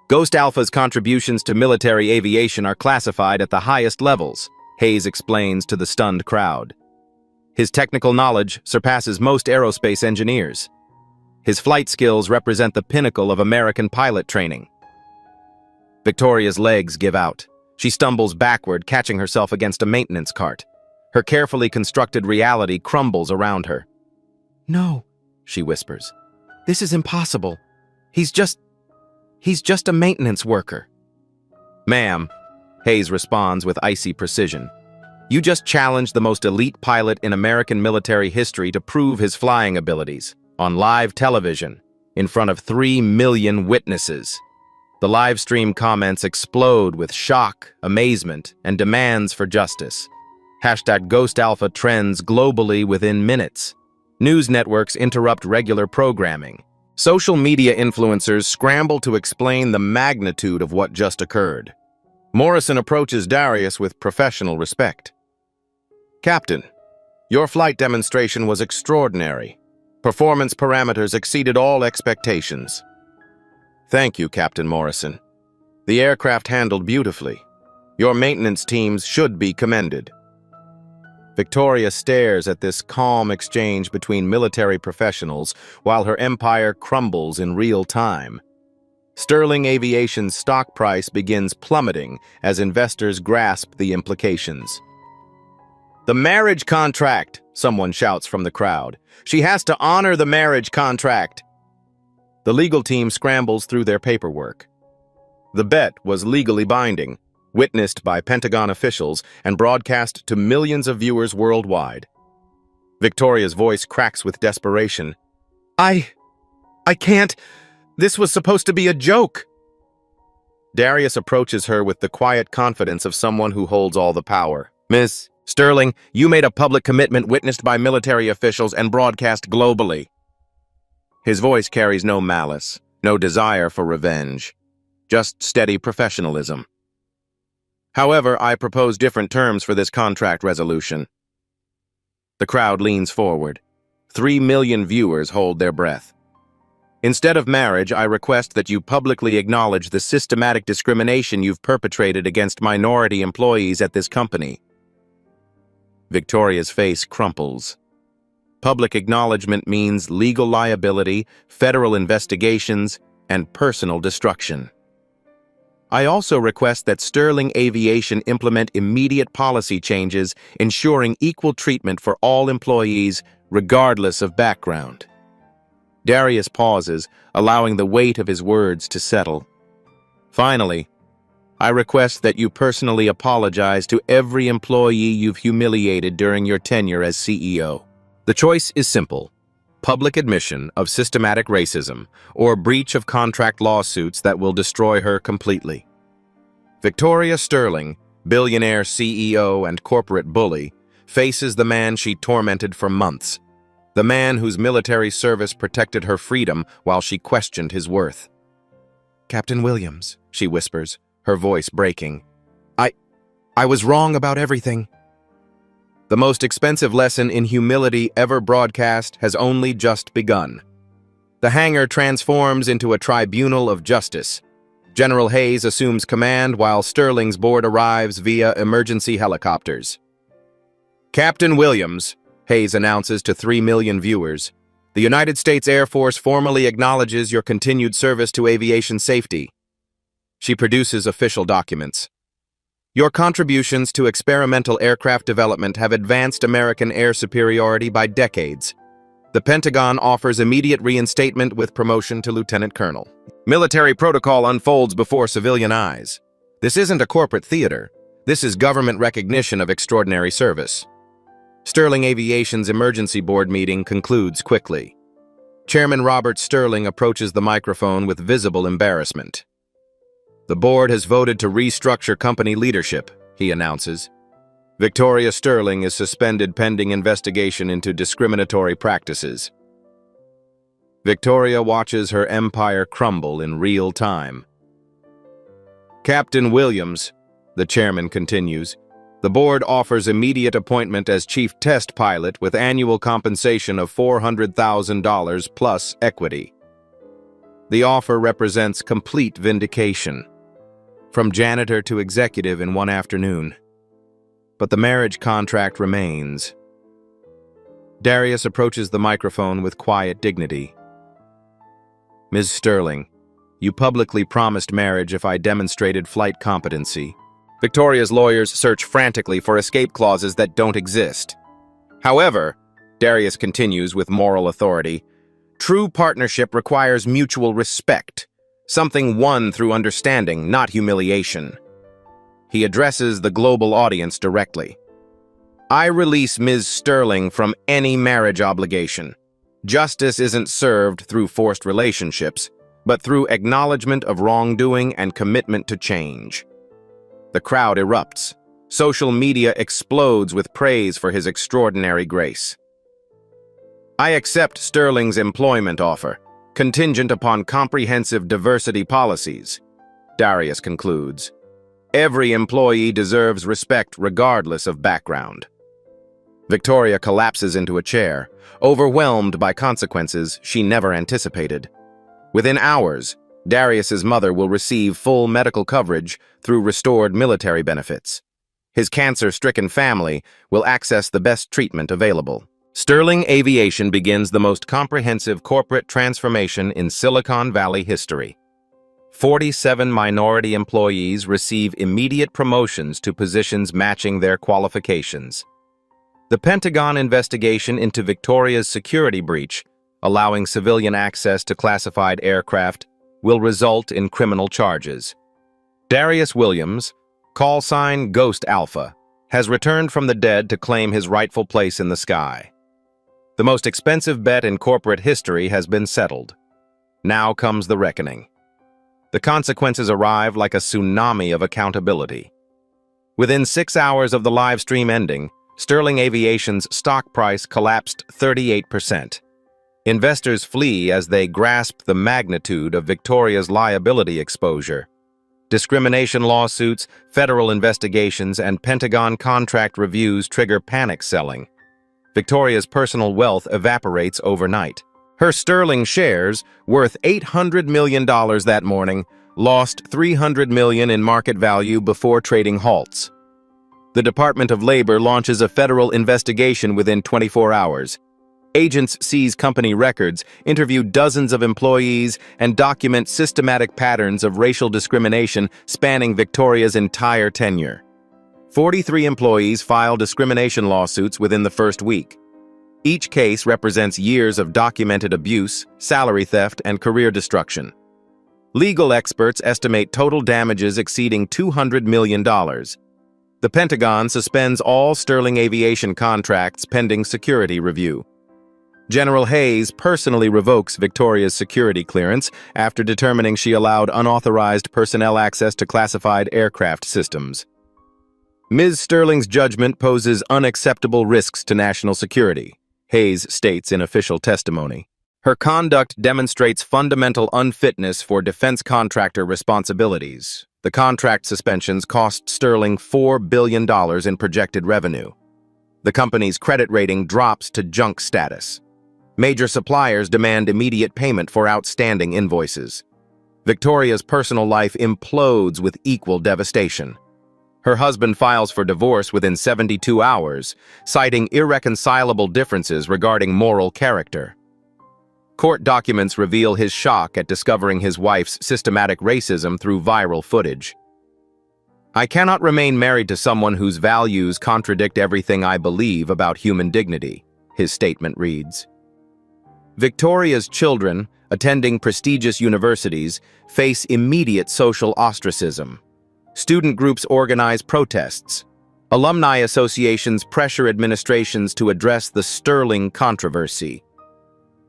Speaker 1: Ghost Alpha's contributions to military aviation are classified at the highest levels, Hayes explains to the stunned crowd. His technical knowledge surpasses most aerospace engineers. His flight skills represent the pinnacle of American pilot training. Victoria's legs give out. She stumbles backward, catching herself against a maintenance cart. Her carefully constructed reality crumbles around her. No, she whispers. This is impossible. He's just a maintenance worker. Ma'am, Hayes responds with icy precision. You just challenged the most elite pilot in American military history to prove his flying abilities, on live television, in front of 3 million witnesses. The live stream comments explode with shock, amazement, and demands for justice. #Ghost Alpha trends globally within minutes. News networks interrupt regular programming. Social media influencers scramble to explain the magnitude of what just occurred. Morrison approaches Darius with professional respect. Captain, your flight demonstration was extraordinary. Performance parameters exceeded all expectations. Thank you, Captain Morrison. The aircraft handled beautifully. Your maintenance teams should be commended. Victoria stares at this calm exchange between military professionals while her empire crumbles in real time. Sterling Aviation's stock price begins plummeting as investors grasp the implications. The marriage contract, someone shouts from the crowd. She has to honor the marriage contract. The legal team scrambles through their paperwork. The bet was legally binding, witnessed by Pentagon officials and broadcast to millions of viewers worldwide. Victoria's voice cracks with desperation. I can't. This was supposed to be a joke. Darius approaches her with the quiet confidence of someone who holds all the power. Miss Sterling, you made a public commitment witnessed by military officials and broadcast globally. His voice carries no malice, no desire for revenge, just steady professionalism. However, I propose different terms for this contract resolution. The crowd leans forward. 3 million viewers hold their breath. Instead of marriage, I request that you publicly acknowledge the systematic discrimination you've perpetrated against minority employees at this company. Victoria's face crumples. Public acknowledgement means legal liability, federal investigations, and personal destruction. I also request that Sterling Aviation implement immediate policy changes ensuring equal treatment for all employees, regardless of background. Darius pauses, allowing the weight of his words to settle. Finally, I request that you personally apologize to every employee you've humiliated during your tenure as CEO. The choice is simple: public admission of systematic racism or breach of contract lawsuits that will destroy her completely. Victoria Sterling, billionaire CEO and corporate bully, faces the man she tormented for months, the man whose military service protected her freedom while she questioned his worth. "Captain Williams," she whispers, her voice breaking. I was wrong about everything." The most expensive lesson in humility ever broadcast has only just begun. The hangar transforms into a tribunal of justice. General Hayes assumes command while Sterling's board arrives via emergency helicopters. "Captain Williams," Hayes announces to 3 million viewers, "the United States Air Force formally acknowledges your continued service to aviation safety." She produces official documents. "Your contributions to experimental aircraft development have advanced American air superiority by decades. The Pentagon offers immediate reinstatement with promotion to lieutenant colonel." Military protocol unfolds before civilian eyes. This isn't a corporate theater. This is government recognition of extraordinary service. Sterling Aviation's emergency board meeting concludes quickly. Chairman Robert Sterling approaches the microphone with visible embarrassment. "The board has voted to restructure company leadership," he announces. "Victoria Sterling is suspended pending investigation into discriminatory practices." Victoria watches her empire crumble in real time. "Captain Williams," the chairman continues, "the board offers immediate appointment as chief test pilot with annual compensation of $400,000 plus equity. The offer represents complete vindication. From janitor to executive in one afternoon. But the marriage contract remains." Darius approaches the microphone with quiet dignity. "Ms. Sterling, you publicly promised marriage if I demonstrated flight competency." Victoria's lawyers search frantically for escape clauses that don't exist. "However," Darius continues with moral authority, "true partnership requires mutual respect. Something won through understanding, not humiliation." He addresses the global audience directly. "I release Ms. Sterling from any marriage obligation. Justice isn't served through forced relationships, but through acknowledgement of wrongdoing and commitment to change." The crowd erupts. Social media explodes with praise for his extraordinary grace. "I accept Sterling's employment offer, contingent upon comprehensive diversity policies," Darius concludes. "Every employee deserves respect regardless of background." Victoria collapses into a chair, overwhelmed by consequences she never anticipated. Within hours, Darius's mother will receive full medical coverage through restored military benefits. His cancer-stricken family will access the best treatment available. Sterling Aviation begins the most comprehensive corporate transformation in Silicon Valley history. 47 minority employees receive immediate promotions to positions matching their qualifications. The Pentagon investigation into Victoria's security breach, allowing civilian access to classified aircraft, will result in criminal charges. Darius Williams, call sign Ghost Alpha, has returned from the dead to claim his rightful place in the sky. The most expensive bet in corporate history has been settled. Now comes the reckoning. The consequences arrive like a tsunami of accountability. Within 6 hours of the live stream ending, Sterling Aviation's stock price collapsed 38%. Investors flee as they grasp the magnitude of Victoria's liability exposure. Discrimination lawsuits, federal investigations, and Pentagon contract reviews trigger panic selling. Victoria's personal wealth evaporates overnight. Her Sterling shares, worth $800 million that morning, lost $300 million in market value before trading halts. The Department of Labor launches a federal investigation within 24 hours. Agents seize company records, interview dozens of employees, and document systematic patterns of racial discrimination spanning Victoria's entire tenure. 43 employees file discrimination lawsuits within the first week. Each case represents years of documented abuse, salary theft, and career destruction. Legal experts estimate total damages exceeding $200 million. The Pentagon suspends all Sterling Aviation contracts pending security review. General Hayes personally revokes Victoria's security clearance after determining she allowed unauthorized personnel access to classified aircraft systems. Ms. Sterling's judgment poses unacceptable risks to national security, Hayes states in official testimony. Her conduct demonstrates fundamental unfitness for defense contractor responsibilities. The contract suspensions cost Sterling $4 billion in projected revenue. The company's credit rating drops to junk status. Major suppliers demand immediate payment for outstanding invoices. Victoria's personal life implodes with equal devastation. Her husband files for divorce within 72 hours, citing irreconcilable differences regarding moral character. Court documents reveal his shock at discovering his wife's systematic racism through viral footage. "I cannot remain married to someone whose values contradict everything I believe about human dignity," his statement reads. Victoria's children, attending prestigious universities, face immediate social ostracism. Student groups organize protests. Alumni associations pressure administrations to address the Sterling controversy.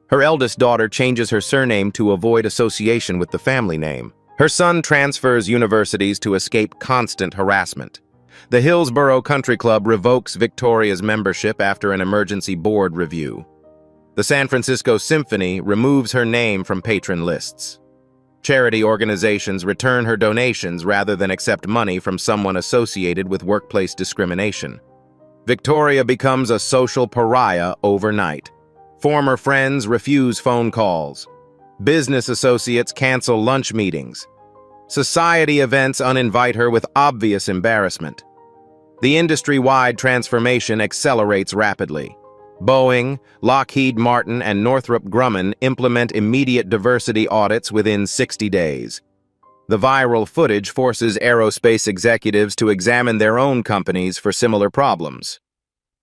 Speaker 1: Her eldest daughter changes her surname to avoid association with the family name. Her son transfers universities to escape constant harassment. The Hillsborough Country Club revokes Victoria's membership after an emergency board review. The San Francisco Symphony removes her name from patron lists. Charity organizations return her donations rather than accept money from someone associated with workplace discrimination. Victoria becomes a social pariah overnight. Former friends refuse phone calls. Business associates cancel lunch meetings. Society events uninvite her with obvious embarrassment. The industry-wide transformation accelerates rapidly. Boeing, Lockheed Martin, and Northrop Grumman implement immediate diversity audits within 60 days. The viral footage forces aerospace executives to examine their own companies for similar problems.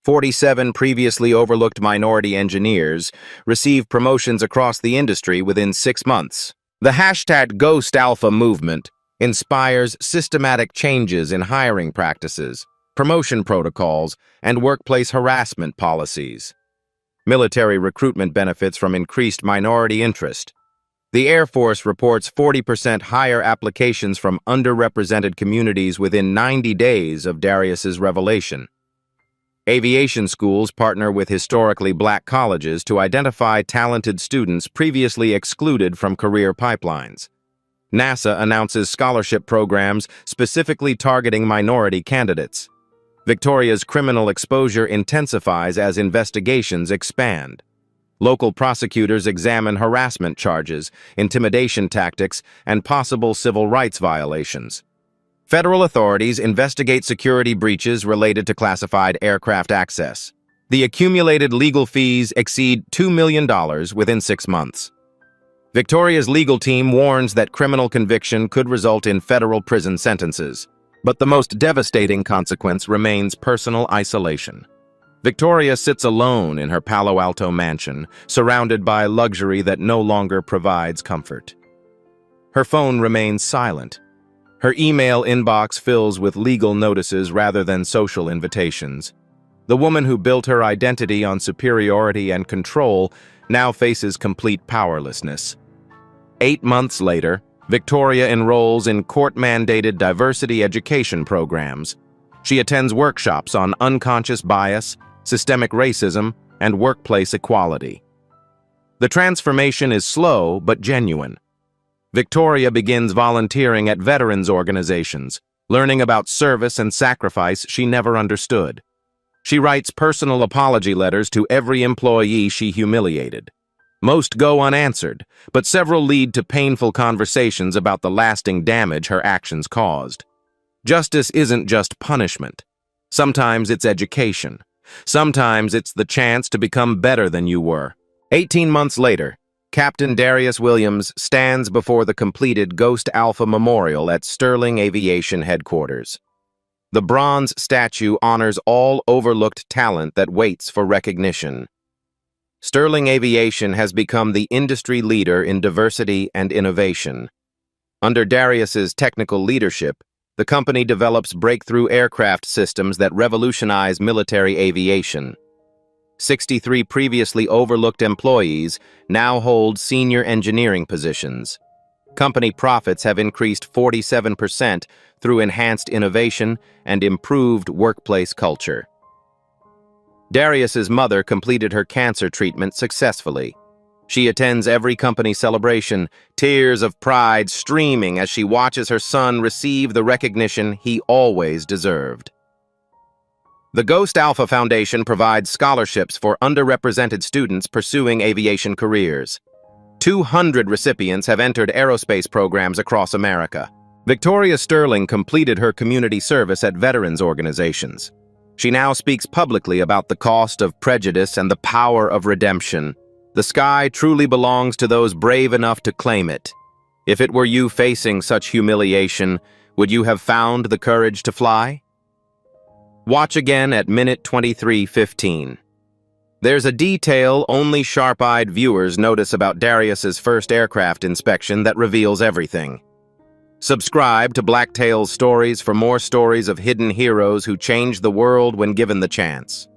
Speaker 1: 47 previously overlooked minority engineers receive promotions across the industry within 6 months. The #GhostAlpha movement inspires systematic changes in hiring practices, promotion protocols, and workplace harassment policies. Military recruitment benefits from increased minority interest. The Air Force reports 40% higher applications from underrepresented communities within 90 days of Darius's revelation. Aviation schools partner with historically black colleges to identify talented students previously excluded from career pipelines. NASA announces scholarship programs specifically targeting minority candidates. Victoria's criminal exposure intensifies as investigations expand. Local prosecutors examine harassment charges, intimidation tactics, and possible civil rights violations. Federal authorities investigate security breaches related to classified aircraft access. The accumulated legal fees exceed $2 million within 6 months. Victoria's legal team warns that criminal conviction could result in federal prison sentences. But the most devastating consequence remains personal isolation. Victoria sits alone in her Palo Alto mansion, surrounded by luxury that no longer provides comfort. Her phone remains silent. Her email inbox fills with legal notices rather than social invitations. The woman who built her identity on superiority and control now faces complete powerlessness. 8 months later, Victoria enrolls in court-mandated diversity education programs. She attends workshops on unconscious bias, systemic racism, and workplace equality. The transformation is slow but genuine. Victoria begins volunteering at veterans organizations, learning about service and sacrifice she never understood. She writes personal apology letters to every employee she humiliated. Most go unanswered, but several lead to painful conversations about the lasting damage her actions caused. Justice isn't just punishment. Sometimes it's education. Sometimes it's the chance to become better than you were. 18 months later, Captain Darius Williams stands before the completed Ghost Alpha Memorial at Sterling Aviation Headquarters. The bronze statue honors all overlooked talent that waits for recognition. Sterling Aviation has become the industry leader in diversity and innovation. Under Darius's technical leadership, the company develops breakthrough aircraft systems that revolutionize military aviation. 63 previously overlooked employees now hold senior engineering positions. Company profits have increased 47% through enhanced innovation and improved workplace culture. Darius's mother completed her cancer treatment successfully. She attends every company celebration, tears of pride streaming as she watches her son receive the recognition he always deserved. The Ghost Alpha Foundation provides scholarships for underrepresented students pursuing aviation careers. 200 recipients have entered aerospace programs across America. Victoria Sterling completed her community service at veterans organizations. She now speaks publicly about the cost of prejudice and the power of redemption. The sky truly belongs to those brave enough to claim it. If it were you facing such humiliation, would you have found the courage to fly? Watch again at minute 23:15. There's a detail only sharp-eyed viewers notice about Darius's first aircraft inspection that reveals everything. Subscribe to Blacktail's Stories for more stories of hidden heroes who changed the world when given the chance.